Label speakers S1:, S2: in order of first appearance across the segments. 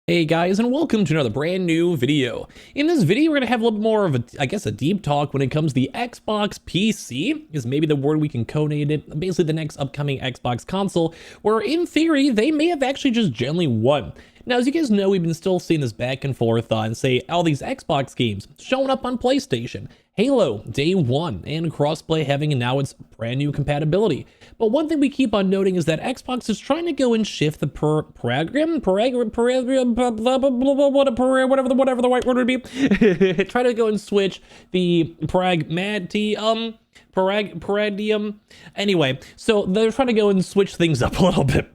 S1: Hey guys, and welcome to another brand new video. In this video, we're going to have a little bit more of a deep talk when it comes to the Xbox PC, is maybe the word we can conate it, basically the next upcoming Xbox console, where in theory, they may have actually just generally won. Now, as you guys know, we've been still seeing this back and forth on, say, all these Xbox games showing up on PlayStation. Halo, day one, and crossplay having now its brand new compatibility. But one thing we keep on noting is that Xbox is trying to go and shift the whatever the right word would be, try to go and switch the paradium. Anyway, so they're trying to go and switch things up a little bit.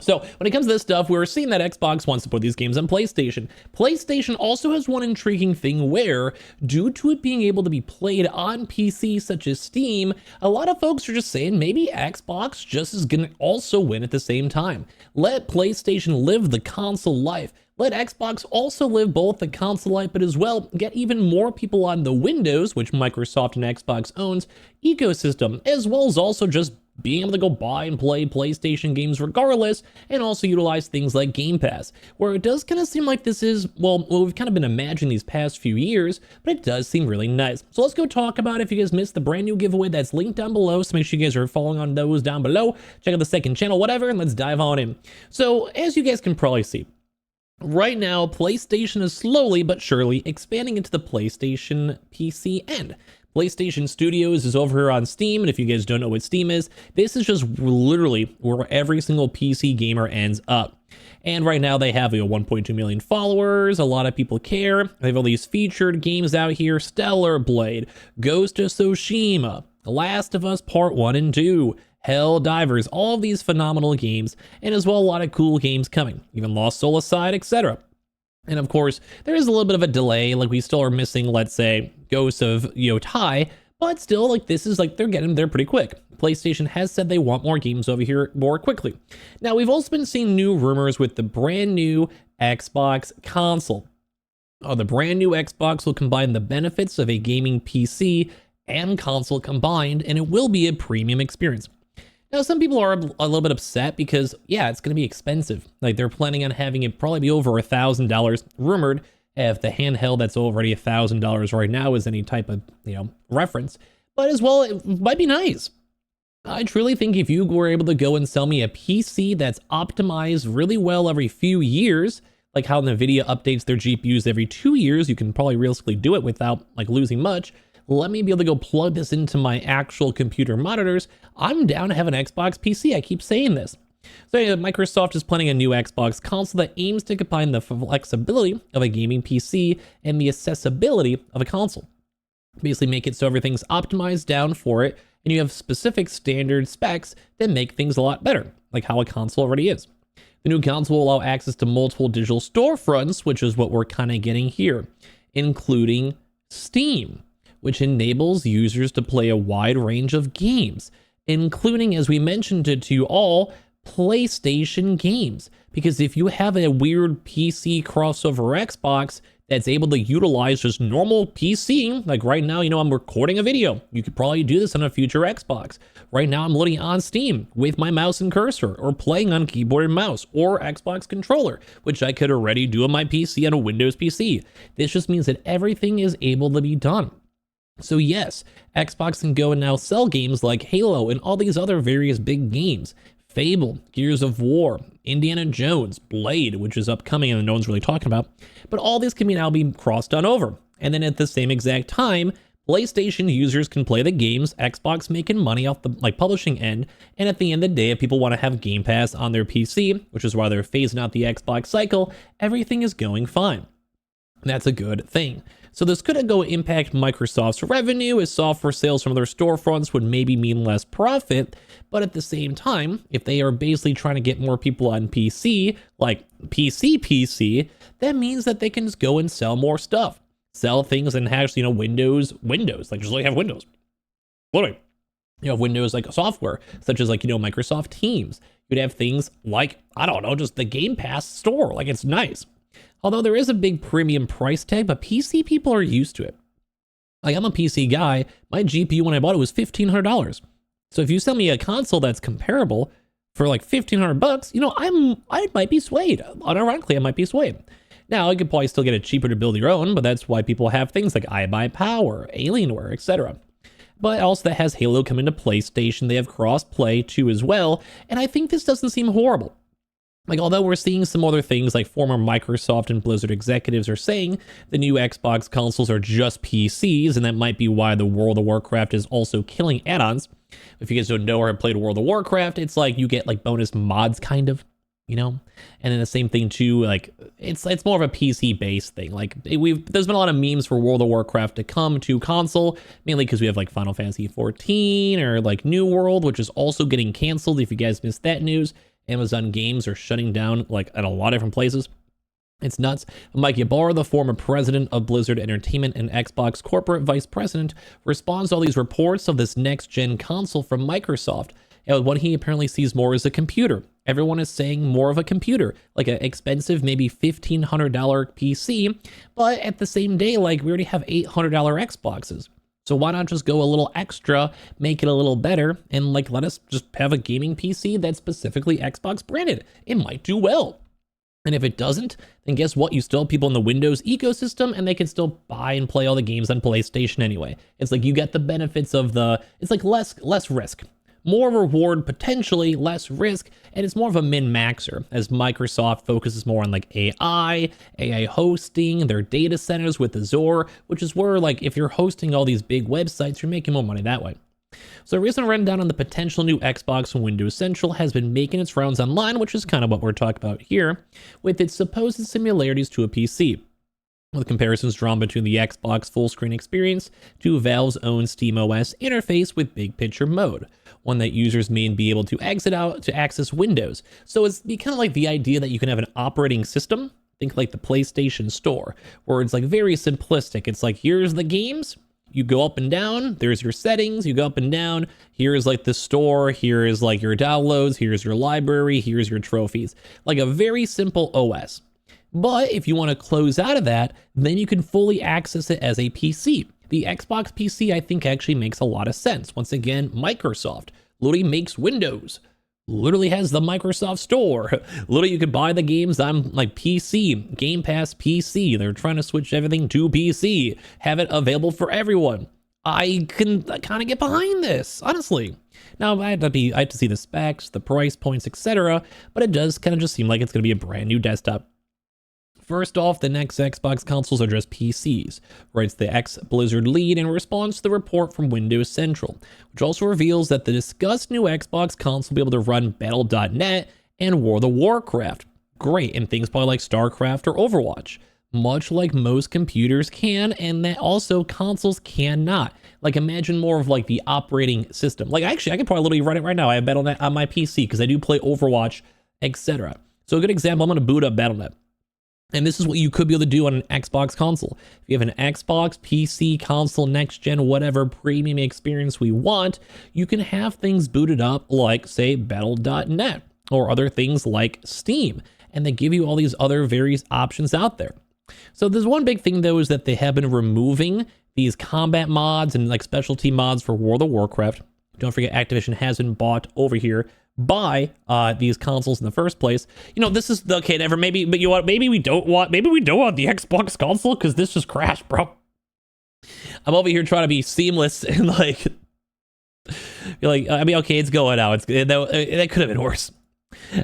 S1: So when it comes to this stuff, we're seeing that Xbox wants to put these games on PlayStation. PlayStation also has one intriguing thing where, due to it being able to be played on PC such as Steam, a lot of folks are just saying maybe Xbox just is gonna also win at the same time. Let PlayStation live the console life. Let Xbox also live both the console life, but as well get even more people on the Windows, which Microsoft and Xbox owns, ecosystem, as well as also just being able to go buy and play PlayStation games regardless, and also utilize things like Game Pass, where it does kind of seem like this is, well, what we've kind of been imagining these past few years, but it does seem really nice. So let's go talk about it. If you guys missed the brand new giveaway, that's linked down below, so make sure you guys are following on those down below, check out the second channel, whatever, and let's dive on in. So as you guys can probably see, right now, PlayStation is slowly but surely expanding into the PlayStation PC end. PlayStation Studios is over here on Steam, and if you guys don't know what Steam is, this is just literally where every single PC gamer ends up. And right now they have 1.2 million followers, a lot of people care, they have all these featured games out here, Stellar Blade, Ghost of Tsushima, The Last of Us Part 1 and 2, Helldivers, all of these phenomenal games, and as well a lot of cool games coming, even Lost Soul aside, etc. And of course, there is a little bit of a delay, like we still are missing, let's say, Ghosts of Tai, but still, like, this is like, they're getting there pretty quick. PlayStation has said they want more games over here more quickly. Now, we've also been seeing new rumors with the brand new Xbox console. The brand new Xbox will combine the benefits of a gaming PC and console combined, and it will be a premium experience. Now, some people are a little bit upset because, yeah, it's going to be expensive. Like, they're planning on having it probably be over $1,000, rumored, if the handheld that's already $1,000 right now is any type of, reference. But as well, it might be nice. I truly think if you were able to go and sell me a PC that's optimized really well every few years, like how NVIDIA updates their GPUs every 2 years, you can probably realistically do it without, like, losing much. Let me be able to go plug this into my actual computer monitors. I'm down to have an Xbox PC. I keep saying this. So Microsoft is planning a new Xbox console that aims to combine the flexibility of a gaming PC and the accessibility of a console. Basically make it so everything's optimized down for it, and you have specific standard specs that make things a lot better, like how a console already is. The new console will allow access to multiple digital storefronts, which is what we're kind of getting here, including Steam, which enables users to play a wide range of games, including, as we mentioned it to you all, PlayStation games. Because if you have a weird PC crossover Xbox that's able to utilize just normal PC, like right now, I'm recording a video. You could probably do this on a future Xbox. Right now, I'm loading on Steam with my mouse and cursor, or playing on keyboard and mouse, or Xbox controller, which I could already do on my PC on a Windows PC. This just means that everything is able to be done. So yes, Xbox can go and now sell games like Halo and all these other various big games. Fable, Gears of War, Indiana Jones, Blade, which is upcoming and no one's really talking about. But all these can now be crossed on over. And then at the same exact time, PlayStation users can play the games, Xbox making money off the publishing end. And at the end of the day, if people want to have Game Pass on their PC, which is why they're phasing out the Xbox cycle, everything is going fine. That's a good thing. So this could go impact Microsoft's revenue, as software sales from their storefronts would maybe mean less profit. But at the same time, if they are basically trying to get more people on PC, like PC, that means that they can just go and sell more stuff. Sell things and have, Windows, like just like have Windows. Literally, you have Windows like software, such as Microsoft Teams. You'd have things like, I don't know, just the Game Pass store, like it's nice. Although there is a big premium price tag, but PC people are used to it. Like, I'm a PC guy. My GPU when I bought it was $1,500. So if you sell me a console that's comparable, for like $1,500, you know, I might be swayed. Unironically, I might be swayed. Now, you could probably still get it cheaper to build your own, but that's why people have things like I Buy Power, Alienware, etc. But also that has Halo coming to PlayStation. They have cross-play too as well, and I think this doesn't seem horrible. Like, although we're seeing some other things like former Microsoft and Blizzard executives are saying the new Xbox consoles are just PCs, and that might be why the World of Warcraft is also killing add-ons. If you guys don't know or have played World of Warcraft, it's like you get like bonus mods kind of, you know? And then the same thing too, like it's more of a PC-based thing. Like there's been a lot of memes for World of Warcraft to come to console, mainly because we have like Final Fantasy 14 or like New World, which is also getting canceled. If you guys missed that news, Amazon Games are shutting down like at a lot of different places. It's nuts. Mike Ybarra, the former president of Blizzard Entertainment and Xbox corporate vice president, responds to all these reports of this next-gen console from Microsoft. And what he apparently sees more is a computer. Everyone is saying more of a computer, like an expensive, maybe $1,500 PC. But at the same day, like we already have $800 Xboxes. So why not just go a little extra, make it a little better, and like let us just have a gaming PC that's specifically Xbox branded? It might do well. And if it doesn't, then guess what? You still have people in the Windows ecosystem and they can still buy and play all the games on PlayStation anyway. It's like you get the benefits of it's like less risk. More reward, potentially less risk, and it's more of a min-maxer as Microsoft focuses more on like AI hosting, their data centers with Azure, which is where like if you're hosting all these big websites, you're making more money that way. So a recent rundown on the potential new Xbox from Windows Central has been making its rounds online, which is kind of what we're talking about here, with its supposed similarities to a PC, with comparisons drawn between the Xbox full screen experience to Valve's own SteamOS interface with big picture mode, one that users may be able to exit out to access Windows. So it's kind of like the idea that you can have an operating system, think like the PlayStation Store, where it's like very simplistic. It's like, here's the games, you go up and down, there's your settings, you go up and down, here's like the store, here is like your downloads, here's your library, here's your trophies. Like a very simple OS. But if you want to close out of that, then you can fully access it as a PC. The Xbox PC, I think, actually makes a lot of sense. Once again, Microsoft literally makes Windows, literally has the Microsoft Store. Literally, you could buy the games on like PC, Game Pass PC. They're trying to switch everything to PC, have it available for everyone. I can kind of get behind this, honestly. Now, I have to see the specs, the price points, etc. But it does kind of just seem like it's going to be a brand new desktop. First off, the next Xbox consoles are just PCs, writes the ex-Blizzard lead in response to the report from Windows Central, which also reveals that the discussed new Xbox console will be able to run Battle.net and World of Warcraft. Great, and things probably like StarCraft or Overwatch, much like most computers can, and that also consoles cannot. Like, imagine more of like the operating system. Like, actually, I could probably literally run it right now. I have Battle.net on my PC because I do play Overwatch, etc. So a good example, I'm going to boot up Battle.net. And this is what you could be able to do on an Xbox console. If you have an Xbox, PC, console, next gen, whatever premium experience we want, you can have things booted up like, say, Battle.net or other things like Steam. And they give you all these other various options out there. So there's one big thing, though, is that they have been removing these combat mods and like specialty mods for World of Warcraft. Don't forget, Activision has been bought over here by these consoles in the first place. You know, this is the okay, never maybe, but you know what? Maybe we don't want the Xbox console because this just crashed, bro. I'm over here trying to be seamless and like, you're like, I mean, okay, it's going out. That could have been worse.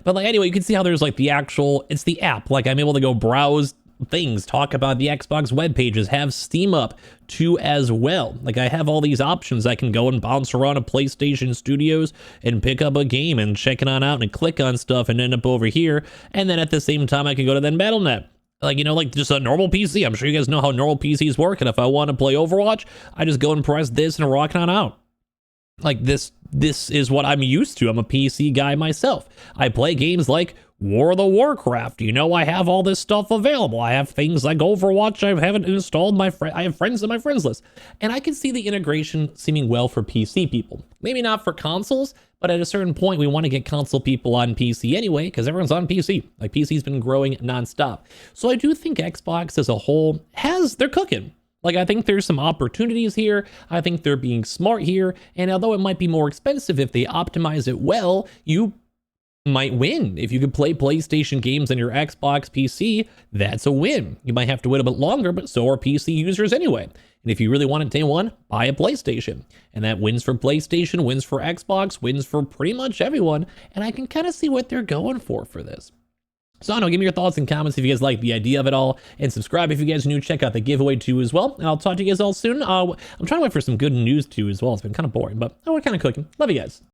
S1: But like, anyway, you can see how there's like it's the app. Like, I'm able to go browse things, talk about the Xbox web pages, have Steam up too as well. Like, I have all these options. I can go and bounce around a PlayStation Studios and pick up a game and check it on out and click on stuff and end up over here. And then at the same time, I can go to then Battle.net. Like, you know, like just a normal PC. I'm sure you guys know how normal PCs work. And if I want to play Overwatch, I just go and press this and rock on out. Like this is what I'm used to. I'm a PC guy myself. I play games like World of Warcraft. You know, I have all this stuff available. I have things like Overwatch. I haven't installed I have friends in my friends list. And I can see the integration seeming well for PC people. Maybe not for consoles, but at a certain point, we want to get console people on PC anyway, because everyone's on PC. Like, PC's been growing nonstop. So I do think Xbox as a whole they're cooking. Like, I think there's some opportunities here. I think they're being smart here. And although it might be more expensive, if they optimize it well, you might win. If you could play PlayStation games on your Xbox PC, that's a win. You might have to wait a bit longer, but so are PC users anyway. And if you really want it day one, buy a PlayStation. And that wins for PlayStation, wins for Xbox, wins for pretty much everyone. And I can kind of see what they're going for this. So I don't know, give me your thoughts and comments if you guys like the idea of it all, and subscribe if you guys are new. Check out the giveaway too as well, and I'll talk to you guys all soon. I'm trying to wait for some good news too as well. It's been kind of boring, but we're kind of cooking. Love you guys.